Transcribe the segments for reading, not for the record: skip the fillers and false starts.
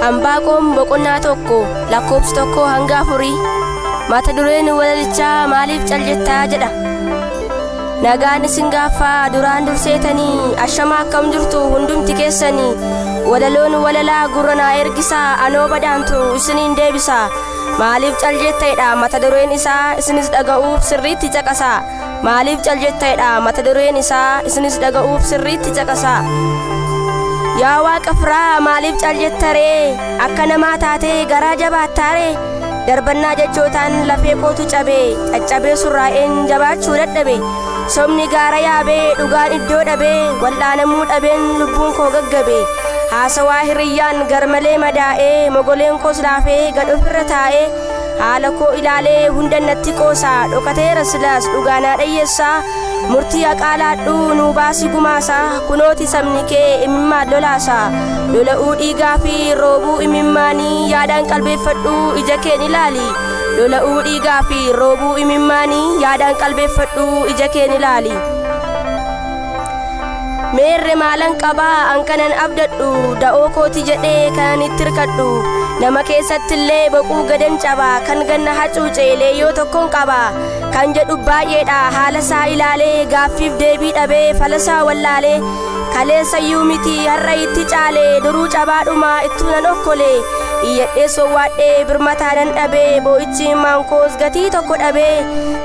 Hambaaqoon boqonnaa tokko lakkoofsa tokko hanga afurii. Mata dureen walalichaa maaliif caljettaa jedha. Nagaan isin gaaffaa duraan durseetanii ashama akkam jirtu hundumti keessanii. Walaloon walalaa gurra naa ergisaa anoo badaantu isiniin deebisaa. Maaliif caljetta'edha mata dureen isaa isinis dhaga'uuf sirriitti caqasaa. Maaliif caljetta'edha mata dureen isaa isinis dhaga'uuf sirriitti caqasaa. Yaa Waaqa firaa maaliif caljettaree akka namaa taatee garaa jabaattaree. Darbannaa jechootaan lafee kootu cabee caccabee surraa'een jabaachuu dadhabe. Somni gaara yaabee dhugaan iddoo dhabee wal'aanamuu dhabeen lubbuun koo gaggabe. Haasawaa hiriyyaan garmalee madaa'ee mogoleen koos laafee gad ofirra taa'ee. Haala koo ilaalee hunda natti qoosaa dhokateera silaas dhugaanaa dhayyeessaa. Murtii aqaalaadhu nuu baasii gumaasaa kunooti sabni kee imimmaan lolaasaa. Lola'uu dhiigaa fi roobuu imimmaanii yaadaan qalbeeffadhu ija keen ilaali. Lola'uu dhiigaa fi roobuu imimmaanii yaadaan qalbeeffadhu ija keen ilaali. Meerre maalan qabaa ankanan abdadhu da'oo kooti jedhee kanan itti hirkadhu. Nama keessattillee boquu gadan cabaa kan ganna hacuucee leeyyoo tokkoon qabaa. Kan jedhu baay'eedha haala isaa ilaalee gaaffiif deebii dhabee falasaa wallaalee. Kaleessayyuu miti har'a itti caalee duruu cabaadhuma ittuu nan okkolee. Iyyadhee soowwaadhee birmataa nan dhabee boo'ichi maankoos gatii tokko dhabee.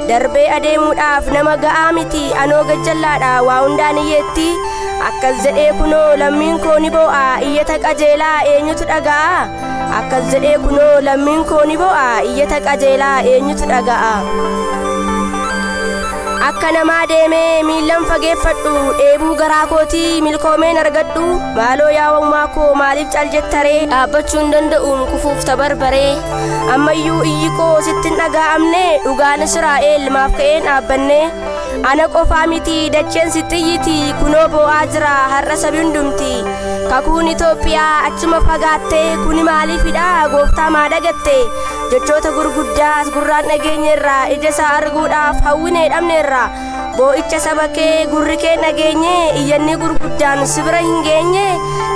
Darbee adeemuudhaaf nama ga'aa miti anoo gajjallaadha waa hundaan iyyeetti. Akkas jedhee kunoo lammiin koo ni boo'a iyyata qajeelaa eenyutu dhaga'a. Akkas jedhee kunoo lammiin koo ni boo'a iyyata qajeelaa eenyutu dhaga'a. Akka namaa deemee miillan fageeffadhu dheebuu garaa kootii milkoomeen argadhu. Maaloo yaa Uumaa koo maaliif caljettaree dhaabbachuu hin danda'uun kufuuf tabarbaree. Ammayyuu iyyi koo sittin dhaga'amne dhugaan Israa'el maaf ka'een dhaabbanne. Ana qofaa miti dacheen sixiyyiti kunoo boo'aa jira har'a sabi hundumti. Kakuun Itoophiyaa achuma fagaattee kuni maaliifidha gooftaa maa dhagatte. Jechoota gurguddaas gurraan dhageenyeerra ija isaa arguudhaaf hawwinee dhabneerra. Boo'icha saba kee gurri kee dhageenye iyyanni gurguddaan si bira hin geenye.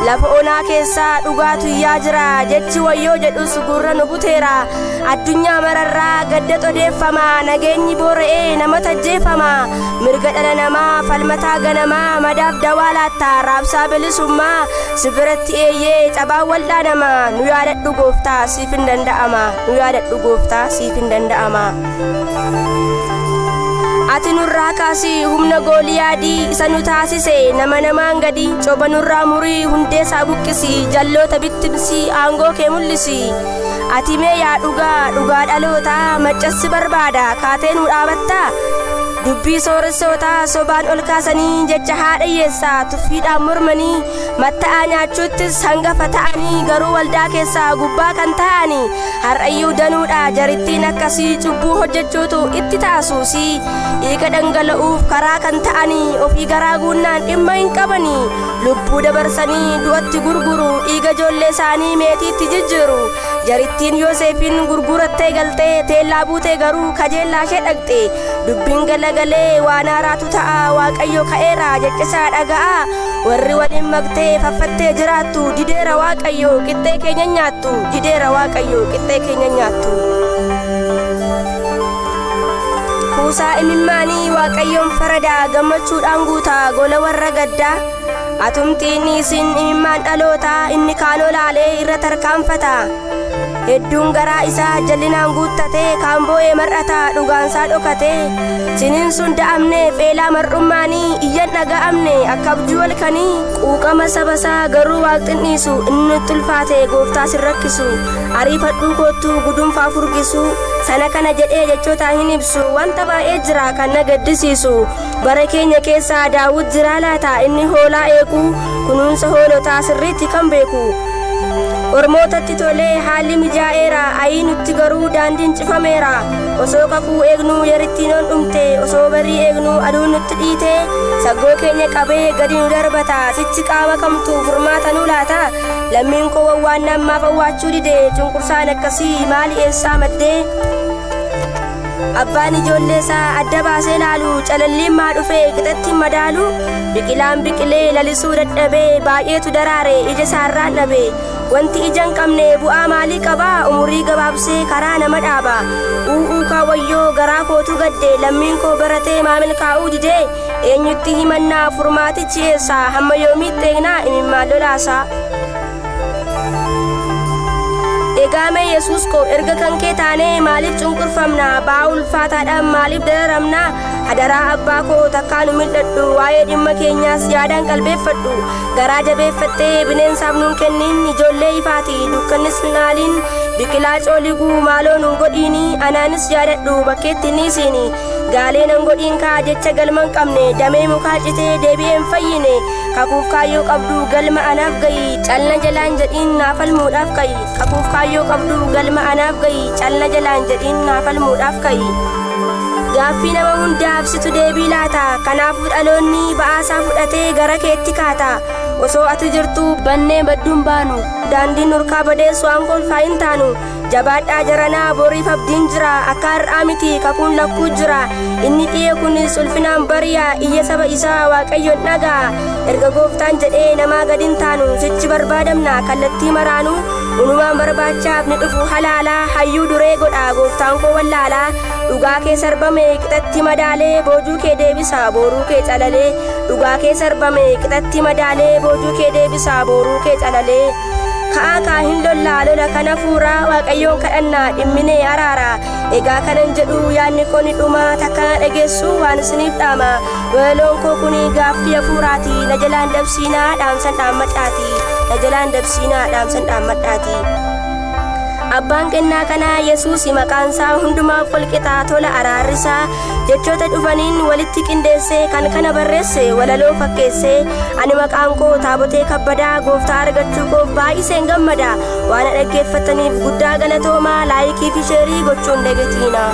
Lafa onaa keessaa dhugaatu iyyaa jira jechi wayyoo jedhus gurra nu buteera. Addunyaa mararraa gadda odeeffama nageenyi boora'ee nama tajjeeffama. Mirga dhala namaa falmataa ganamaa madaaf dawaa laattaa raabsaa bilisummaa. Si biratti eeyyee cabaan wal'aanamaa nu yaadadhu gooftaa siif hin danda'ama. Nu yaadadhu gooftaa siif hin danda'ama. Ati nurraa kaasii humna Gooliyaadii isa nu taasise nama namaan gadi. Coba nurraa murii hundeesaa buqqisi jalloota bittimsi aangoo kee mul'isi. Ati mee yaa dhugaa dhalootaa maccassi barbaada kaatee nu dhaabattaa. Dubbii sooressootaa sobaan ol kaasanii jecha haadha hiyyeessaa tuffiidhaan mormanii. Matta'aa nyaachuuttis hangafa ta'anii garuu waldaa keessaa gubbaa kan ta'anii. Har'ayyuu danuudha jarittiin akkasii cubbuu hojjechuutu itti taasuusi. Dhiiga dhangala'uuf karaa kan ta'anii ofii garaa guunnaan dhimma hin qabanii. Lubbuu dabarsanii du'atti gurguru dhiiga ijoollee isaanii meetiitti jijjiiru. Jarittiin Yoosefin gurgurattee galtee teellaa buutee garuu kajeellaa ishee dhaqxe. Dubbiin galagalee waan haaraatu ta'a Waaqayyo ka'eera jechisaa dhaga'a. Warri waliin maktee faffattee jiraattu dideera Waaqayyo qixxee keenya nyaattu. Dideera Waaqayyo qixxee keenya nyaattu. Kuusaa imimmaanii Waaqayyoon faradaa gammachuudhaan guutaa gola warra gaddaa. Atumtiin isin imimmaan dhalootaa inni kaan olaalee irra tarkaanfata. Hedduun garaa isaa jallinaan guuttatee kaan boo'ee mar'ataa dhugaansaa dhokatee. Siniin sun da'amne feelaa mar'ummaanii iyyan dhaga'amne akka abjuu halkanii. Quuqama sabasaa garuu waaqxinniisu inni nutti ulfaate gooftaa sin rakkisu. Ariifadhuu koottuu gudunfaa furgisu. Sana kana jedhee jechootaan hin ibsu wanta baay'ee jira kan na gaddisiisu. Bara keenya keessaa Daawit jira laata inni hoolaa eegu kunuunsa hoolotaa sirriitti kan beeku. Ormootatti tolee haalli mijaa'eera ayii nutti garuu daandiin cifameera. Osoo kakuu eegnuu yarittiin on dhumte osoo barii eegnuu aduun nutti dhiite. Saggoo keenya qabee gadi nu darbata sichi qaama kamtu furmaata nu laata. Lammiin koo wawwaan ammaaf awwaachuu dide cunqursaan akkasii maali eessaa maddee. Abbaan ijoollee isaa adda baasee laalu calalliin maa dhufee qixatti madaalu. Biqilaan biqilee lalisuu dadhabee baay'eetu daraare ija isaarraan dhabe. wanti ijaan qabne bu'aa maalii qaba umurii gabaabsee karaa nama dhaaba u'uu kaawwayyoo garaa kootu gadde lammiin koo baratee maamil kaa'uu didee eenyutti himannaa furmaatichi eessa hamma yoomiitti eegnaa imimmaan lolaasaa egaame Yesuus koo erga kan kee taanee maaliif cunqurfamna ba'aa ulfaataadhaan maaliif dararamna hadaraa abbaa koo takkaan mil'adhu waa'ee dhimma keenyaas yaadaan qalbeeffadhu garaa jabeeffattee bineensaaf nuun kennin ijoollee ifaati dukkannis naaliin biqilaa cooliguu maaloo nuun godhiini anaanis yaadadhu bakkeetti ni siini gaalee nan godhiin kaa jecha galma hin qabne damee mukaa citee deebi'een fayyine kakuuf kaayyoo qabdu galma anaaf gayi calna jalaan jedhiin naaf falmuudhaaf kayi kakuuf kaayyoo qabdu galma anaaf gayi calna jalaan jedhiin naaf falmuudhaaf kayi gaaffii nama hundaaf situ deebii laata kanaafuu dhaloonni ba'aasaa fudhatee gara keetti kaata osoo ati jirtu bannee badduun baanu daandiin nurkaa badeessu waan kolfaa hin taanu jabaadhaa jaranaa boriif abdiin jira akka har'aa miti kakuun lakkuu jira inni dhiyee kunis ulfinaan bari'a iyya saba isaa waaqayyoon dhagaa erga gooftaan jedhee namaa gad hin taanu sichi barbaadamna kallattii maraanu unumaan barbaachaaf ni dhufu halaalaa hayyuu duree godha gooftaan koo wallaalaa dhugaa kee sarbame qixatti madaalee boojuu kee deebisa booruu kee calalee dhugaa kee sarbame qixatti madaalee boojuu kee deebisa booruu kee calalee ka'aa hin lollaa lola kana fuuraa waaqayyoon kadhannaa dhimminee araara egaa kanan jedhu yaadni koo ni dhuma takka dhageessu waan isiniif dhaama waloon koo kuni gaaffii hafuuraati na jalaan dabsiinaa dhaamsan dhaammadhaati na jalaan dabsiinaa dhaamsan dhaammadhaati abbaan kennaa kanaa Yesuus maqaansaa hundumaaf walqixaa tola araarrisaa jechoota dhufaniin walitti qindeessee kan kana barreesse walaloo fakkeesse ani maqaan koo taabotee kabbadaa gooftaa argachuu koof baay'iseen gammada waan dhaggeeffataniif guddaa galatoomaa laayikii fi sheerii gochuun dagatiina